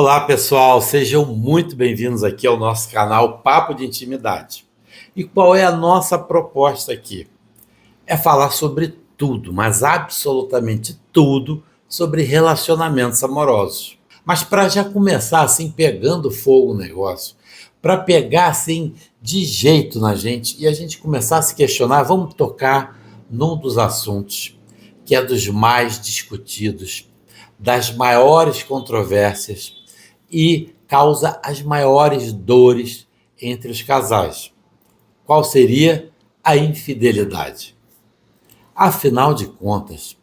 Olá, pessoal, sejam muito bem-vindos aqui ao nosso canal Papo de Intimidade. E qual é a nossa proposta aqui? É falar sobre tudo, mas absolutamente tudo sobre relacionamentos amorosos. Mas para já começar assim pegando fogo o negócio, para pegar assim de jeito na gente e a gente começar a se questionar, vamos tocar num dos assuntos que é dos mais discutidos, das maiores controvérsias e causa as maiores dores entre os casais. Qual seria a infidelidade? Afinal de contas,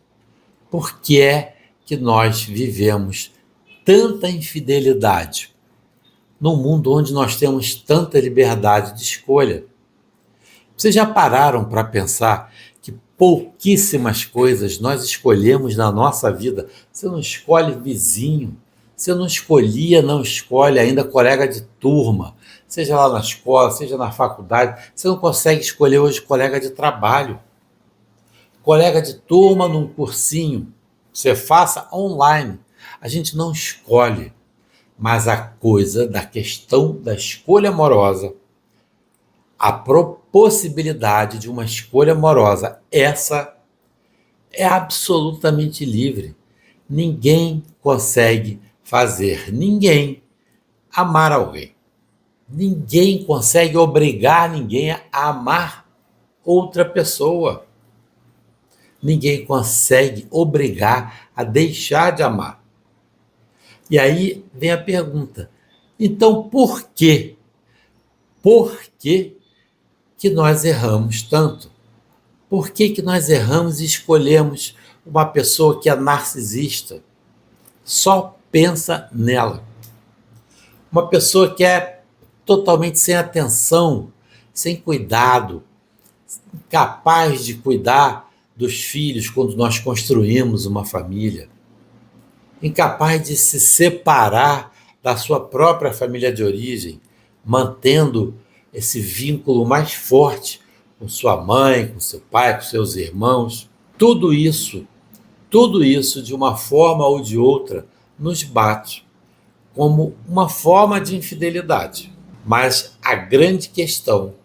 por que é que nós vivemos tanta infidelidade num mundo onde nós temos tanta liberdade de escolha? Vocês já pararam para pensar que pouquíssimas coisas nós escolhemos na nossa vida? Você não escolhe vizinho, você não escolhia, não escolhe ainda colega de turma, seja lá na escola, seja na faculdade, você não consegue escolher hoje colega de trabalho, colega de turma num cursinho, você faça online. A gente não escolhe, mas a coisa da questão da escolha amorosa, a possibilidade de uma escolha amorosa, essa é absolutamente livre. Ninguém consegue fazer ninguém amar alguém. Ninguém consegue obrigar ninguém a amar outra pessoa. Ninguém consegue obrigar a deixar de amar. E aí vem a pergunta: então por quê? Por que nós erramos tanto? Por que nós erramos e escolhemos uma pessoa que é narcisista? Só pensa nela. Uma pessoa que é totalmente sem atenção, sem cuidado, incapaz de cuidar dos filhos quando nós construímos uma família, incapaz de se separar da sua própria família de origem, mantendo esse vínculo mais forte com sua mãe, com seu pai, com seus irmãos. Tudo isso de uma forma ou de outra nos bate como uma forma de infidelidade. Mas a grande questão,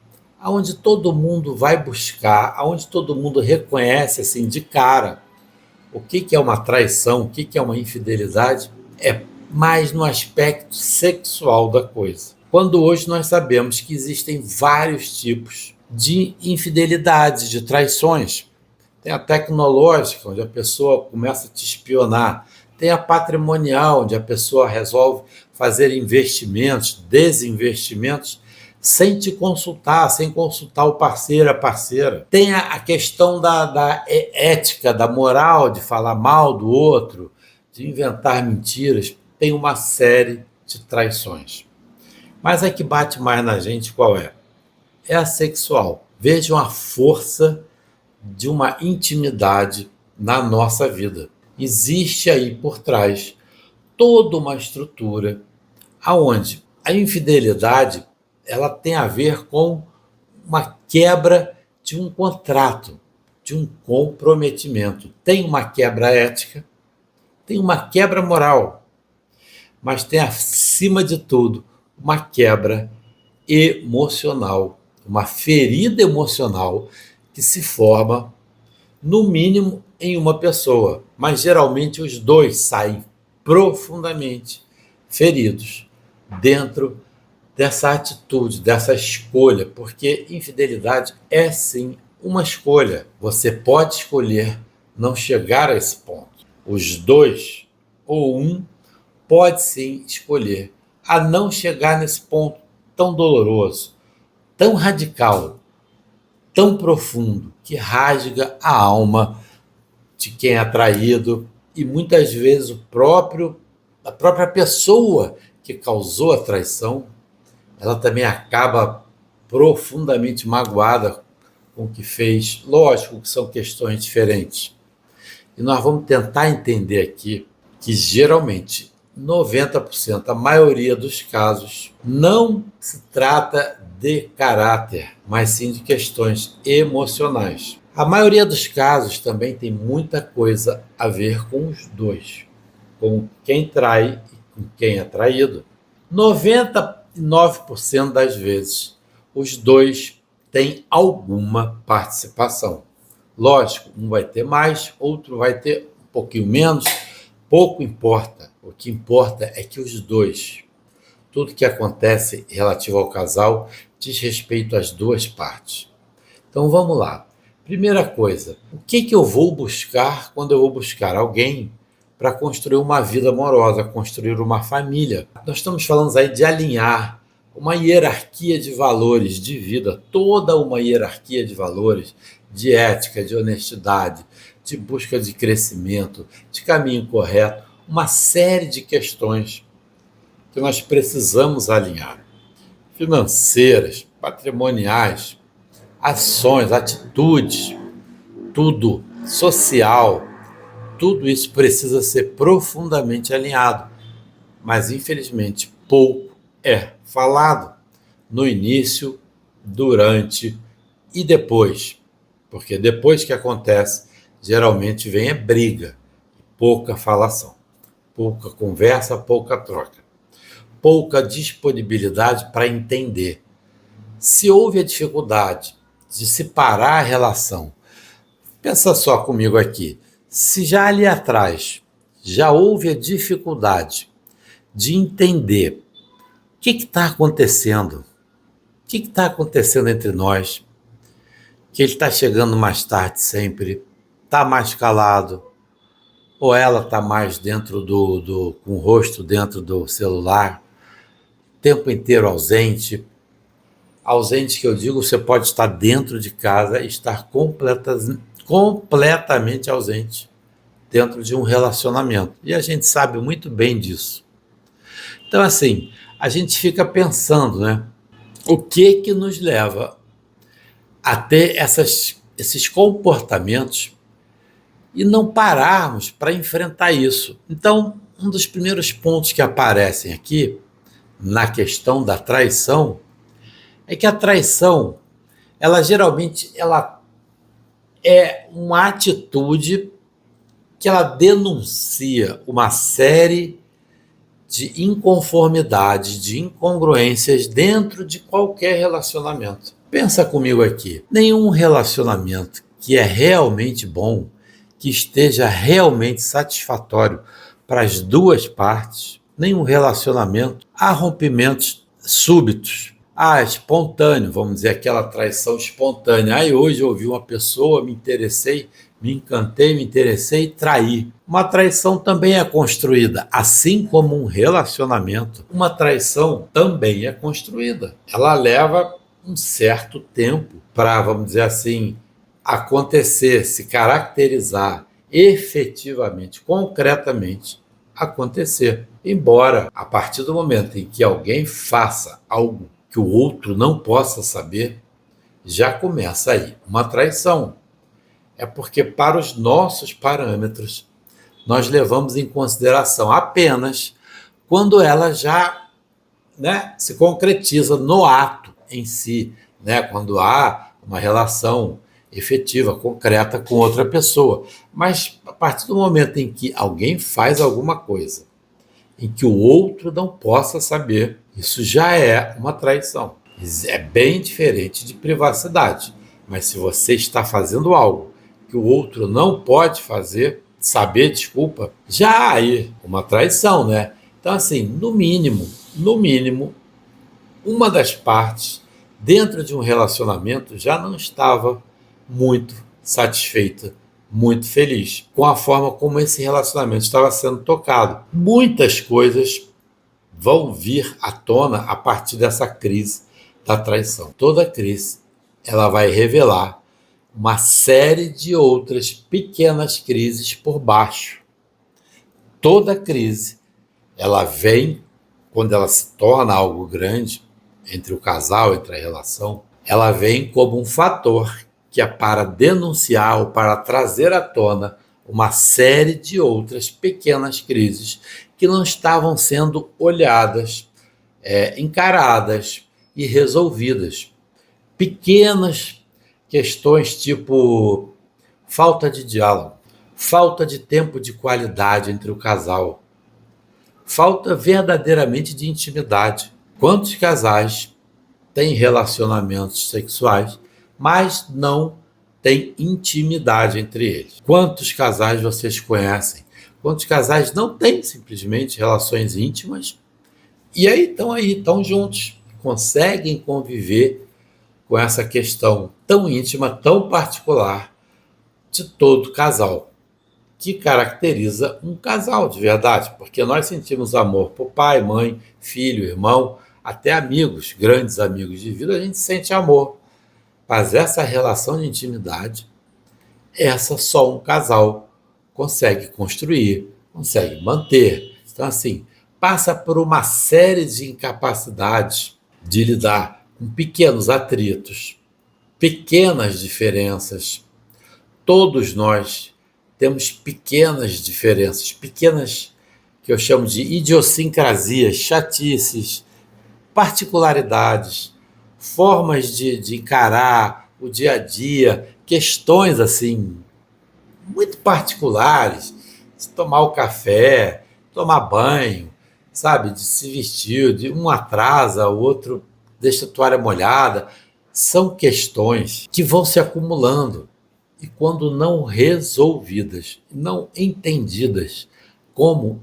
aonde todo mundo vai buscar, aonde todo mundo reconhece assim de cara o que é uma traição, o que é uma infidelidade, é mais no aspecto sexual da coisa. Quando hoje nós sabemos que existem vários tipos de infidelidades, de traições. Tem a tecnológica, onde a pessoa começa a te espionar. Tem a patrimonial, onde a pessoa resolve fazer investimentos, desinvestimentos, sem te consultar, sem consultar o parceiro, a parceira. Tem a questão da ética, da moral, de falar mal do outro, de inventar mentiras. Tem uma série de traições. Mas a que bate mais na gente qual é? É a sexual. Vejam a força de uma intimidade na nossa vida. Existe aí por trás toda uma estrutura aonde a infidelidade ela tem a ver com uma quebra de um contrato, de um comprometimento. Tem uma quebra ética, tem uma quebra moral, mas tem acima de tudo uma quebra emocional, uma ferida emocional que se forma, no mínimo, em uma pessoa, mas geralmente os dois saem profundamente feridos dentro dessa atitude, dessa escolha, porque infidelidade é sim uma escolha. Você pode escolher não chegar a esse ponto. Os dois ou um pode sim escolher a não chegar nesse ponto tão doloroso, tão radical, tão profundo, que rasga a alma de quem é traído e muitas vezes a própria pessoa que causou a traição, ela também acaba profundamente magoada com o que fez. Lógico que são questões diferentes. E nós vamos tentar entender aqui que geralmente 90%, a maioria dos casos, não se trata de caráter, mas sim de questões emocionais. A maioria dos casos também tem muita coisa a ver com os dois, com quem trai e em quem é traído, 99% das vezes os dois têm alguma participação. Lógico, um vai ter mais, outro vai ter um pouquinho menos, pouco importa. O que importa é que os dois, tudo que acontece relativo ao casal, diz respeito às duas partes. Então vamos lá. Primeira coisa, o que eu vou buscar quando eu vou buscar alguém para construir uma vida amorosa, construir uma família? Nós estamos falando aí de alinhar uma hierarquia de valores de vida, toda uma hierarquia de valores, de ética, de honestidade, de busca de crescimento, de caminho correto, uma série de questões que nós precisamos alinhar. Financeiras, patrimoniais, ações, atitudes, tudo, social, tudo isso precisa ser profundamente alinhado. Mas, infelizmente, pouco é falado no início, durante e depois. Porque depois que acontece, geralmente vem a briga, pouca falação, pouca conversa, pouca troca, pouca disponibilidade para entender. Se houve a dificuldade de separar a relação, pensa só comigo aqui, se já ali atrás já houve a dificuldade de entender o que está acontecendo, o que está acontecendo entre nós, que ele está chegando mais tarde sempre, está mais calado, ou ela está mais dentro com o rosto dentro do celular, o tempo inteiro ausente. Ausente que eu digo, você pode estar dentro de casa e estar completamente ausente dentro de um relacionamento. E a gente sabe muito bem disso. Então, assim, a gente fica pensando, né? O que nos leva a ter esses comportamentos e não pararmos para enfrentar isso. Então, um dos primeiros pontos que aparecem aqui, na questão da traição, é que a traição, ela geralmente é uma atitude que ela denuncia uma série de inconformidades, de incongruências dentro de qualquer relacionamento. Pensa comigo aqui, nenhum relacionamento que é realmente bom, que esteja realmente satisfatório para as duas partes, nenhum relacionamento, há rompimentos súbitos. Espontâneo, vamos dizer, aquela traição espontânea. Hoje eu ouvi uma pessoa, me interessei, me encantei, me interessei e traí. Uma traição também é construída, assim como um relacionamento. Uma traição também é construída. Ela leva um certo tempo para, vamos dizer assim, acontecer, se caracterizar efetivamente, concretamente acontecer. Embora, a partir do momento em que alguém faça algo que o outro não possa saber, já começa aí uma traição. É porque, para os nossos parâmetros, nós levamos em consideração apenas quando ela já, se concretiza no ato em si, quando há uma relação efetiva, concreta com outra pessoa. Mas, a partir do momento em que alguém faz alguma coisa em que o outro não possa saber, isso já é uma traição. É bem diferente de privacidade. Mas se você está fazendo algo que o outro não pode saber, desculpa, já há aí uma traição, né? Então, assim, no mínimo, uma das partes dentro de um relacionamento já não estava muito satisfeita, muito feliz com a forma como esse relacionamento estava sendo tocado. Muitas coisas vão vir à tona a partir dessa crise da traição. Toda crise, ela vai revelar uma série de outras pequenas crises por baixo. Toda crise, ela vem, quando ela se torna algo grande, entre o casal, entre a relação, ela vem como um fator que é para denunciar ou para trazer à tona uma série de outras pequenas crises que não estavam sendo olhadas, encaradas e resolvidas. Pequenas questões tipo falta de diálogo, falta de tempo de qualidade entre o casal, falta verdadeiramente de intimidade. Quantos casais têm relacionamentos sexuais, mas não têm intimidade entre eles? Quantos casais vocês conhecem? Quantos casais não têm simplesmente relações íntimas e estão juntos, conseguem conviver com essa questão tão íntima, tão particular de todo casal, que caracteriza um casal de verdade, porque nós sentimos amor por pai, mãe, filho, irmão, até amigos, grandes amigos de vida, a gente sente amor. Mas essa relação de intimidade, essa só um casal consegue construir, consegue manter. Então, assim, passa por uma série de incapacidades de lidar com pequenos atritos, pequenas diferenças. Todos nós temos pequenas diferenças, pequenas que eu chamo de idiosincrasias, chatices, particularidades, formas de encarar o dia a dia, questões assim, muito particulares, de tomar o café, tomar banho, sabe, de se vestir, de um atrasa, o outro deixa a toalha molhada. São questões que vão se acumulando e quando não resolvidas, não entendidas como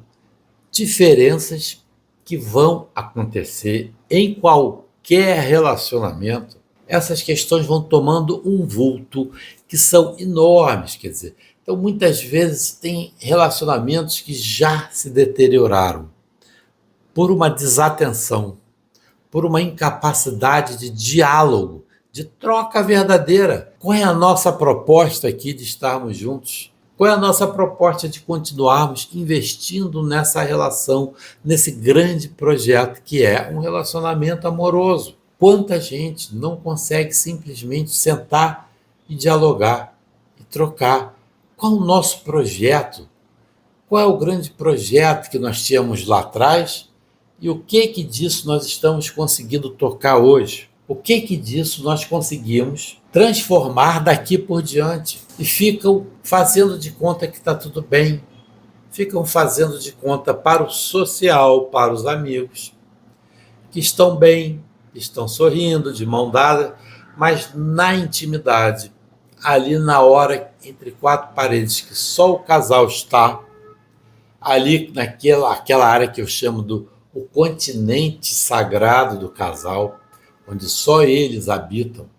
diferenças que vão acontecer em qualquer relacionamento, essas questões vão tomando um vulto que são enormes, quer dizer, então muitas vezes tem relacionamentos que já se deterioraram por uma desatenção, por uma incapacidade de diálogo, de troca verdadeira. Qual é a nossa proposta aqui de estarmos juntos? Qual é a nossa proposta de continuarmos investindo nessa relação, nesse grande projeto que é um relacionamento amoroso? Quanta gente não consegue simplesmente sentar e dialogar e trocar? Qual o nosso projeto? Qual é o grande projeto que nós tínhamos lá atrás? E o que disso nós estamos conseguindo tocar hoje? O que disso nós conseguimos transformar daqui por diante? E ficam fazendo de conta que está tudo bem. Ficam fazendo de conta para o social, para os amigos, que estão bem, estão sorrindo, de mão dada, mas na intimidade, ali na hora, entre quatro paredes, que só o casal está, ali naquela área que eu chamo do o continente sagrado do casal, onde só eles habitam,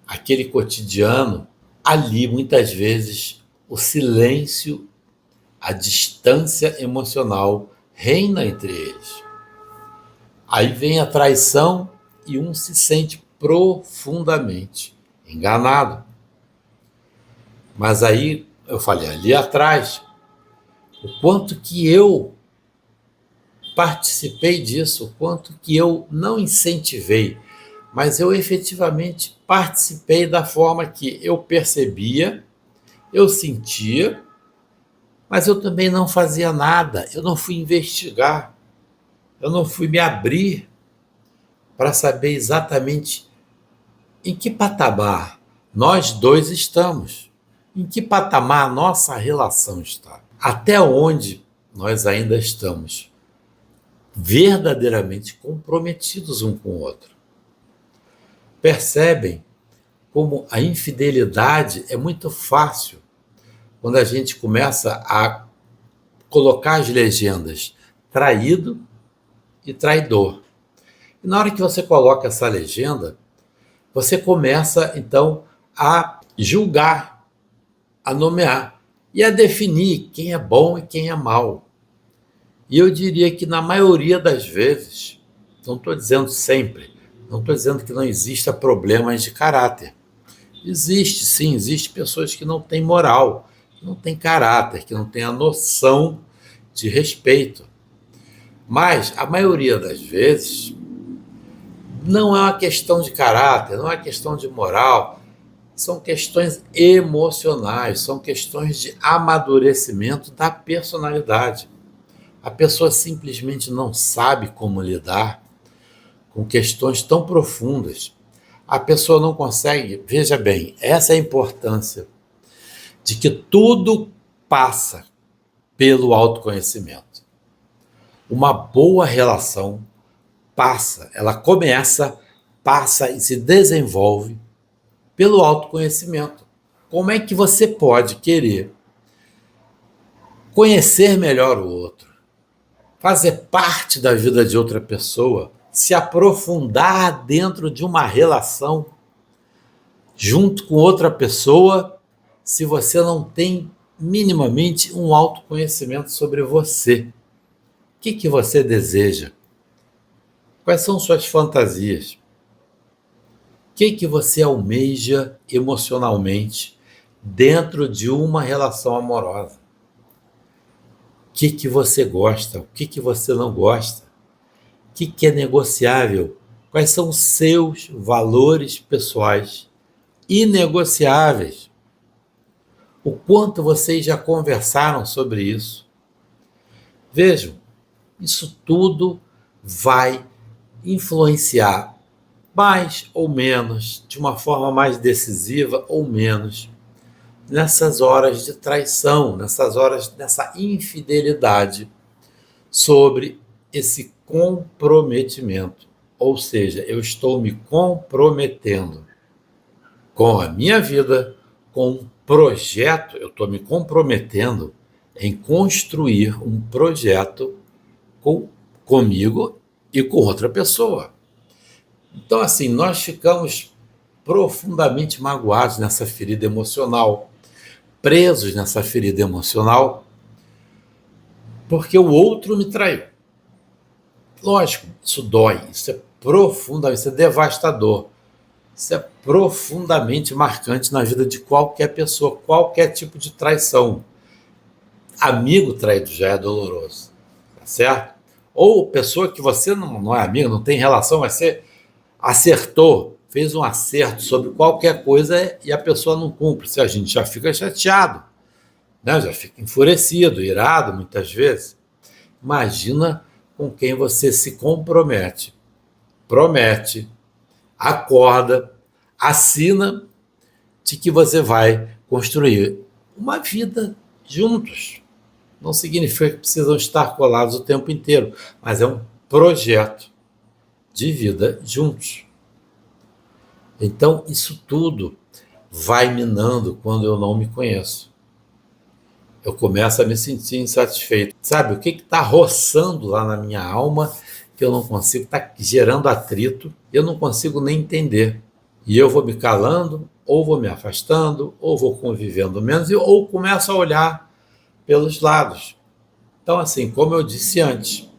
aquele cotidiano, ali muitas vezes o silêncio, a distância emocional reina entre eles. Aí vem a traição e um se sente profundamente enganado. Mas aí eu falei ali atrás, o quanto que eu participei disso, o quanto que eu não incentivei, mas eu efetivamente participei da forma que eu percebia, eu sentia, mas eu também não fazia nada, eu não fui investigar, eu não fui me abrir para saber exatamente em que patamar nós dois estamos, em que patamar a nossa relação está, até onde nós ainda estamos verdadeiramente comprometidos um com o outro. Percebem como a infidelidade é muito fácil quando a gente começa a colocar as legendas traído e traidor. E na hora que você coloca essa legenda, você começa então a julgar, a nomear e a definir quem é bom e quem é mau. E eu diria que na maioria das vezes, não estou dizendo sempre, não estou dizendo que não exista problemas de caráter. Existe, sim, existe pessoas que não têm moral, que não têm caráter, que não têm a noção de respeito. Mas a maioria das vezes não é uma questão de caráter, não é uma questão de moral, são questões emocionais, são questões de amadurecimento da personalidade. A pessoa simplesmente não sabe como lidar com questões tão profundas. A pessoa não consegue, veja bem, essa é a importância de que tudo passa pelo autoconhecimento. Uma boa relação ela começa, passa e se desenvolve pelo autoconhecimento. Como é que você pode querer conhecer melhor o outro, fazer parte da vida de outra pessoa, se aprofundar dentro de uma relação junto com outra pessoa, se você não tem minimamente um autoconhecimento sobre você? O que você deseja? Quais são suas fantasias? O que você almeja emocionalmente dentro de uma relação amorosa? O que você gosta? O que você não gosta? O que é negociável? Quais são os seus valores pessoais inegociáveis? O quanto vocês já conversaram sobre isso? Vejam, isso tudo vai influenciar mais ou menos, de uma forma mais decisiva ou menos, nessas horas de traição, nessas horas, nessa infidelidade, sobre esse comprometimento. Ou seja, eu estou me comprometendo com a minha vida, com um projeto, eu estou me comprometendo em construir um projeto comigo e com outra pessoa. Então, assim, nós ficamos profundamente magoados nessa ferida emocional, presos nessa ferida emocional, porque o outro me traiu. Lógico, isso dói, isso é profundamente, isso é devastador, isso é profundamente marcante na vida de qualquer pessoa, qualquer tipo de traição. Amigo traído já é doloroso, tá certo? Ou pessoa que você não é amigo, não tem relação, mas você acertou, fez um acerto sobre qualquer coisa e a pessoa não cumpre. Se a gente já fica chateado, né? Já fica enfurecido, irado muitas vezes. Imagina com quem você se compromete, promete, acorda, assina de que você vai construir uma vida juntos. Não significa que precisam estar colados o tempo inteiro, mas é um projeto de vida juntos. Então, isso tudo vai minando quando eu não me conheço. Eu começo a me sentir insatisfeito. Sabe, o que está roçando lá na minha alma que eu não consigo, está gerando atrito, eu não consigo nem entender. E eu vou me calando, ou vou me afastando, ou vou convivendo menos, ou começo a olhar pelos lados. Então, assim, como eu disse antes,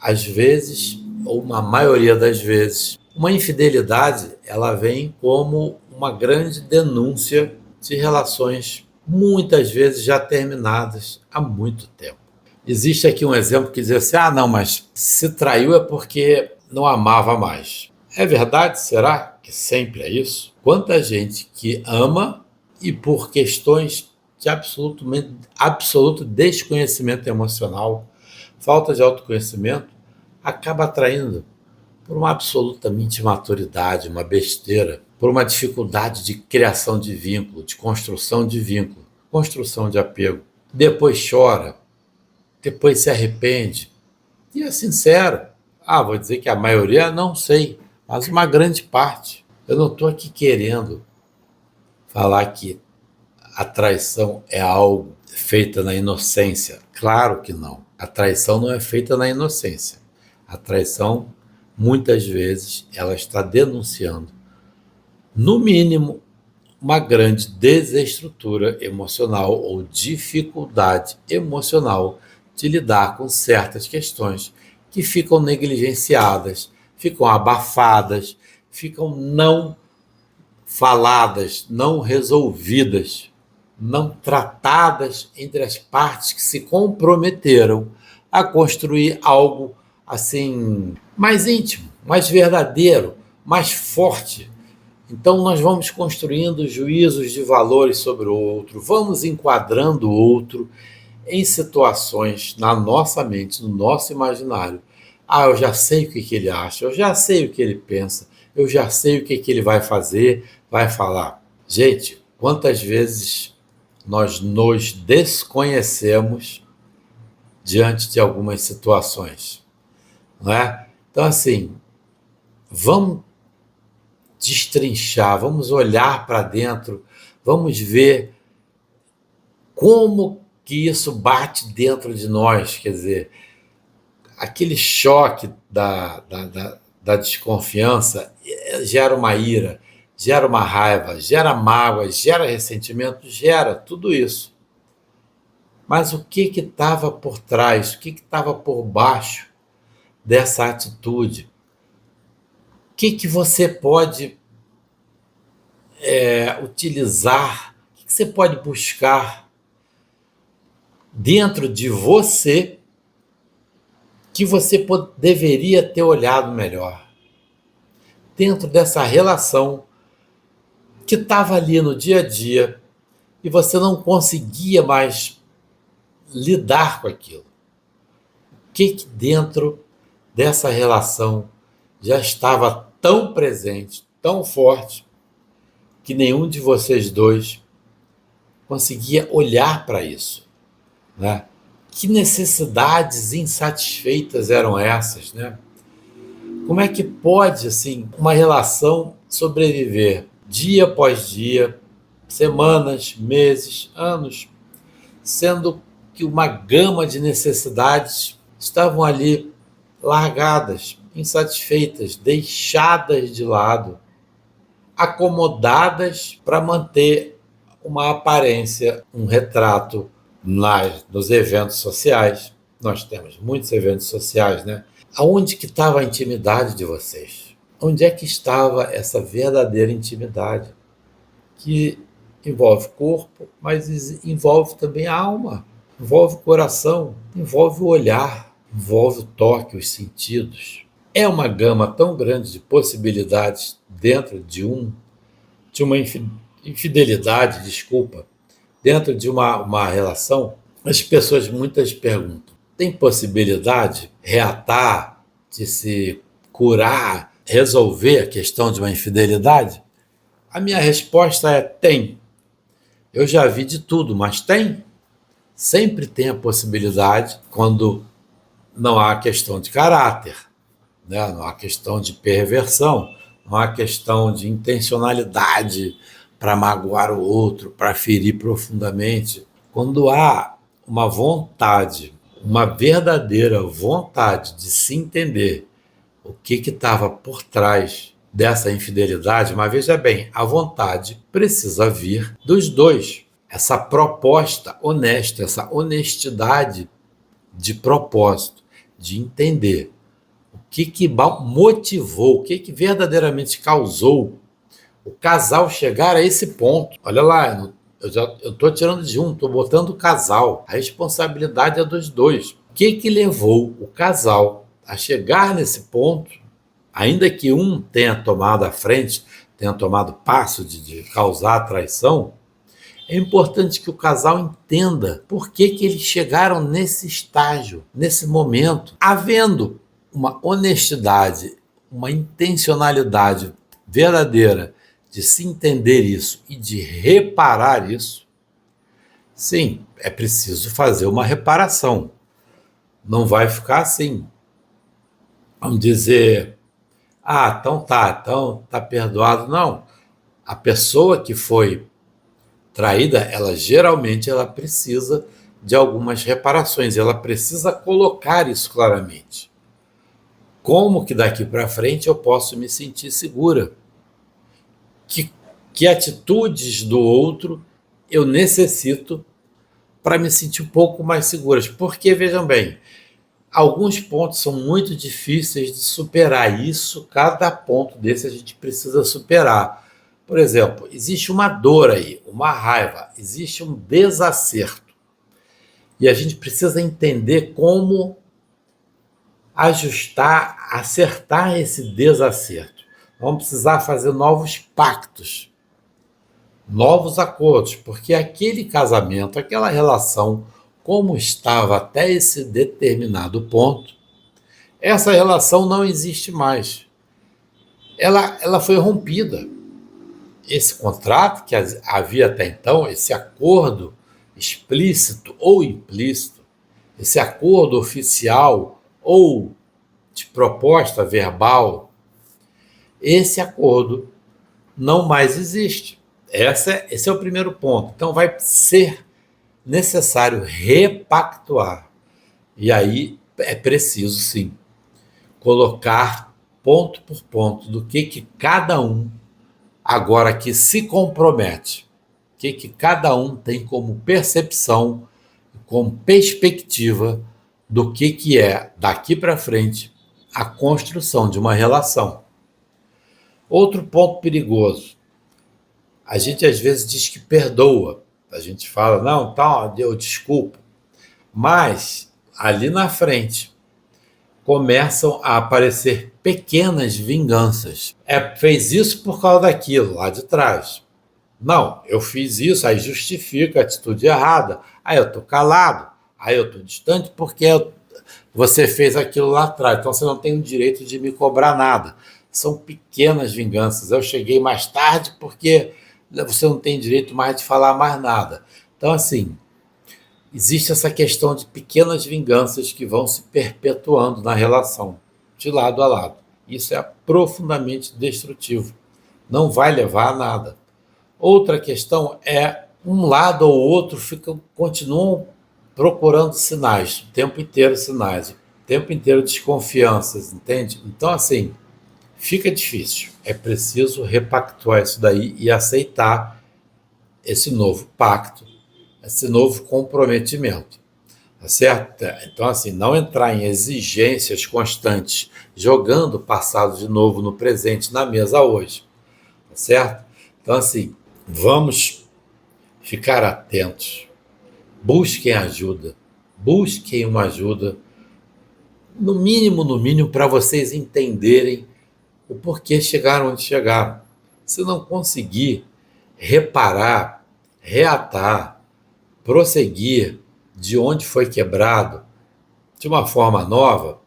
às vezes, ou uma maioria das vezes, uma infidelidade, ela vem como uma grande denúncia de relações muitas vezes já terminadas há muito tempo. Existe aqui um exemplo que diz assim, não, mas se traiu é porque não amava mais. É verdade? Será que sempre é isso? Quanta gente que ama e por questões de absoluto desconhecimento emocional, falta de autoconhecimento, acaba atraindo por uma absolutamente imaturidade, uma besteira, por uma dificuldade de criação de vínculo, de construção de vínculo, construção de apego. Depois chora, depois se arrepende. E é sincero. Vou dizer que a maioria, não sei, mas uma grande parte. Eu não estou aqui querendo falar que a traição é algo feita na inocência. Claro que não. A traição não é feita na inocência. A traição, muitas vezes, ela está denunciando, no mínimo, uma grande desestrutura emocional ou dificuldade emocional de lidar com certas questões que ficam negligenciadas, ficam abafadas, ficam não faladas, não resolvidas, não tratadas entre as partes que se comprometeram a construir algo assim mais íntimo, mais verdadeiro, mais forte. Então nós vamos construindo juízos de valores sobre o outro, vamos enquadrando o outro em situações na nossa mente, no nosso imaginário. Eu já sei o que ele acha, eu já sei o que ele pensa, eu já sei o que ele vai fazer, vai falar. Gente, quantas vezes nós nos desconhecemos diante de algumas situações, não é? Então, assim, vamos destrinchar, vamos olhar para dentro, vamos ver como que isso bate dentro de nós, quer dizer, aquele choque da desconfiança gera uma ira, gera uma raiva, gera mágoa, gera ressentimento, gera tudo isso. Mas o que estava por trás, o que estava por baixo dessa atitude? O que você pode utilizar, o que você pode buscar dentro de você que você deveria ter olhado melhor? Dentro dessa relação que estava ali no dia a dia e você não conseguia mais lidar com aquilo. O que dentro dessa relação já estava tão presente, tão forte, que nenhum de vocês dois conseguia olhar para isso, né? Que necessidades insatisfeitas eram essas, né? Como é que pode, assim, uma relação sobreviver dia após dia, semanas, meses, anos, sendo que uma gama de necessidades estavam ali largadas, insatisfeitas, deixadas de lado, acomodadas para manter uma aparência, um retrato nos eventos sociais. Nós temos muitos eventos sociais, né? Aonde que estava a intimidade de vocês? Onde é que estava essa verdadeira intimidade? Que envolve corpo, mas envolve também a alma, envolve o coração, envolve o olhar, envolve o toque, os sentidos. É uma gama tão grande de possibilidades dentro de uma infidelidade, desculpa, dentro de uma relação. As pessoas muitas perguntam: tem possibilidade reatar, de se curar, resolver a questão de uma infidelidade? A minha resposta é: tem. Eu já vi de tudo, mas tem. Sempre tem a possibilidade quando não há questão de caráter, né? Não há questão de perversão, não há questão de intencionalidade para magoar o outro, para ferir profundamente. Quando há uma vontade, uma verdadeira vontade de se entender o que estava por trás dessa infidelidade, mas veja bem, a vontade precisa vir dos dois. Essa proposta honesta, essa honestidade de propósito, de entender o que motivou, o que verdadeiramente causou o casal chegar a esse ponto. Olha lá, eu estou tirando de um, estou botando o casal. A responsabilidade é dos dois. O que levou o casal a chegar nesse ponto, ainda que um tenha tomado a frente, tenha tomado passo de causar a traição? É importante que o casal entenda por que eles chegaram nesse estágio, nesse momento, havendo uma honestidade, uma intencionalidade verdadeira de se entender isso e de reparar isso. Sim, é preciso fazer uma reparação. Não vai ficar assim. Vamos dizer: então tá perdoado. Não. A pessoa que foi traída, ela geralmente precisa de algumas reparações, ela precisa colocar isso claramente. Como que daqui para frente eu posso me sentir segura? Que atitudes do outro eu necessito para me sentir um pouco mais seguras? Porque, vejam bem, alguns pontos são muito difíceis de superar. Isso, cada ponto desse a gente precisa superar. Por exemplo, existe uma dor aí, uma raiva, existe um desacerto. E a gente precisa entender como ajustar, acertar esse desacerto. Vamos precisar fazer novos pactos, novos acordos, porque aquele casamento, aquela relação, como estava até esse determinado ponto, essa relação não existe mais. Ela foi rompida. Esse contrato que havia até então, esse acordo explícito ou implícito, esse acordo oficial ou de proposta verbal, esse acordo não mais existe. Esse é o primeiro ponto. Então, vai ser necessário repactuar. E aí é preciso, sim, colocar ponto por ponto do que cada um agora que se compromete, o que cada um tem como percepção, como perspectiva do que é daqui para frente a construção de uma relação. Outro ponto perigoso, a gente às vezes diz que perdoa, a gente fala, não, tá, eu desculpo, mas ali na frente começam a aparecer pequenas vinganças. Fez isso por causa daquilo lá de trás. Não, eu fiz isso, aí justifica a atitude errada. Aí eu tô calado, aí eu tô distante porque você fez aquilo lá atrás. Então você não tem o direito de me cobrar nada. São pequenas vinganças. Eu cheguei mais tarde porque você não tem direito mais de falar mais nada. Então, assim, existe essa questão de pequenas vinganças que vão se perpetuando na relação, de lado a lado. Isso é profundamente destrutivo. Não vai levar a nada. Outra questão é um lado ou outro continuam procurando sinais, o tempo inteiro sinais, o tempo inteiro desconfianças, entende? Então, assim, fica difícil. É preciso repactuar isso daí e aceitar esse novo pacto, esse novo comprometimento, tá certo? Então, assim, não entrar em exigências constantes, jogando o passado de novo no presente, na mesa hoje, tá certo? Então, assim, vamos ficar atentos, busquem ajuda, busquem uma ajuda, no mínimo, para vocês entenderem o porquê chegaram onde chegaram. Se não conseguir reparar, reatar, prosseguir de onde foi quebrado de uma forma nova,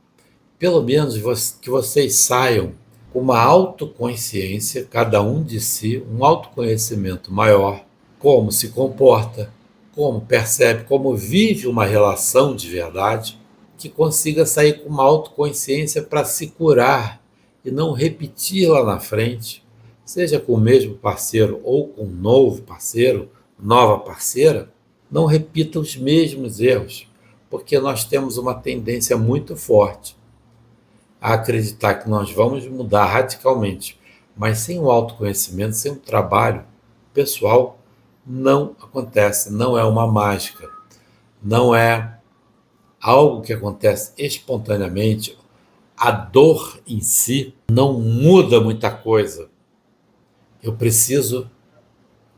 pelo menos que vocês saiam com uma autoconsciência, cada um de si, um autoconhecimento maior, como se comporta, como percebe, como vive uma relação de verdade, que consiga sair com uma autoconsciência para se curar e não repetir lá na frente, seja com o mesmo parceiro ou com um novo parceiro, nova parceira, não repita os mesmos erros, porque nós temos uma tendência muito forte a acreditar que nós vamos mudar radicalmente, mas sem o autoconhecimento, sem o trabalho pessoal, não acontece, não é uma mágica, não é algo que acontece espontaneamente. A dor em si não muda muita coisa. Eu preciso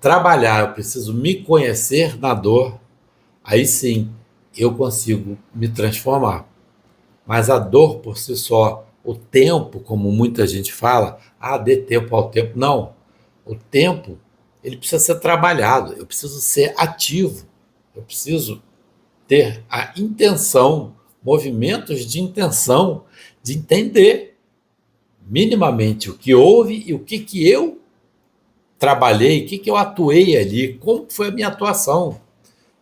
trabalhar, eu preciso me conhecer na dor, aí sim eu consigo me transformar. Mas a dor por si só, o tempo, como muita gente fala, dê tempo ao tempo. Não, o tempo, ele precisa ser trabalhado, eu preciso ser ativo, eu preciso ter a intenção, movimentos de intenção, de entender minimamente o que houve e o que eu trabalhei, o que eu atuei ali, como foi a minha atuação.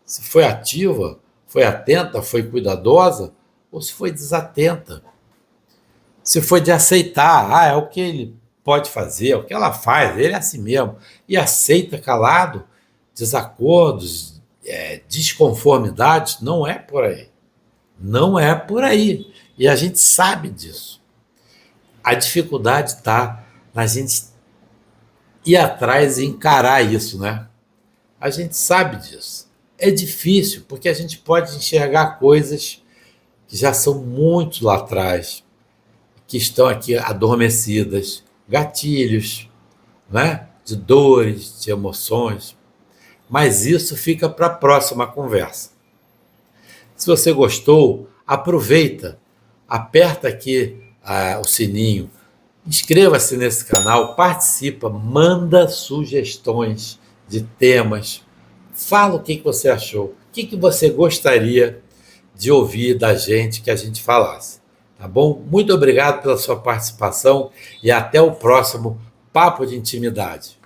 Se foi ativa, foi atenta, foi cuidadosa, ou se foi desatenta. Se foi de aceitar, é o que ele pode fazer, é o que ela faz, ele é assim mesmo, e aceita calado desacordos, desconformidades, não é por aí. Não é por aí. E a gente sabe disso. A dificuldade está na gente ir atrás e encarar isso, né? A gente sabe disso. É difícil, porque a gente pode enxergar coisas que já são muito lá atrás, que estão aqui adormecidas, gatilhos, né? De dores, de emoções. Mas isso fica para a próxima conversa. Se você gostou, aproveita, aperta aqui o sininho, inscreva-se nesse canal, participa, manda sugestões de temas, fala o que você achou, o que você gostaria de ouvir da gente, que a gente falasse, tá bom? Muito obrigado pela sua participação e até o próximo Papo de Intimidade.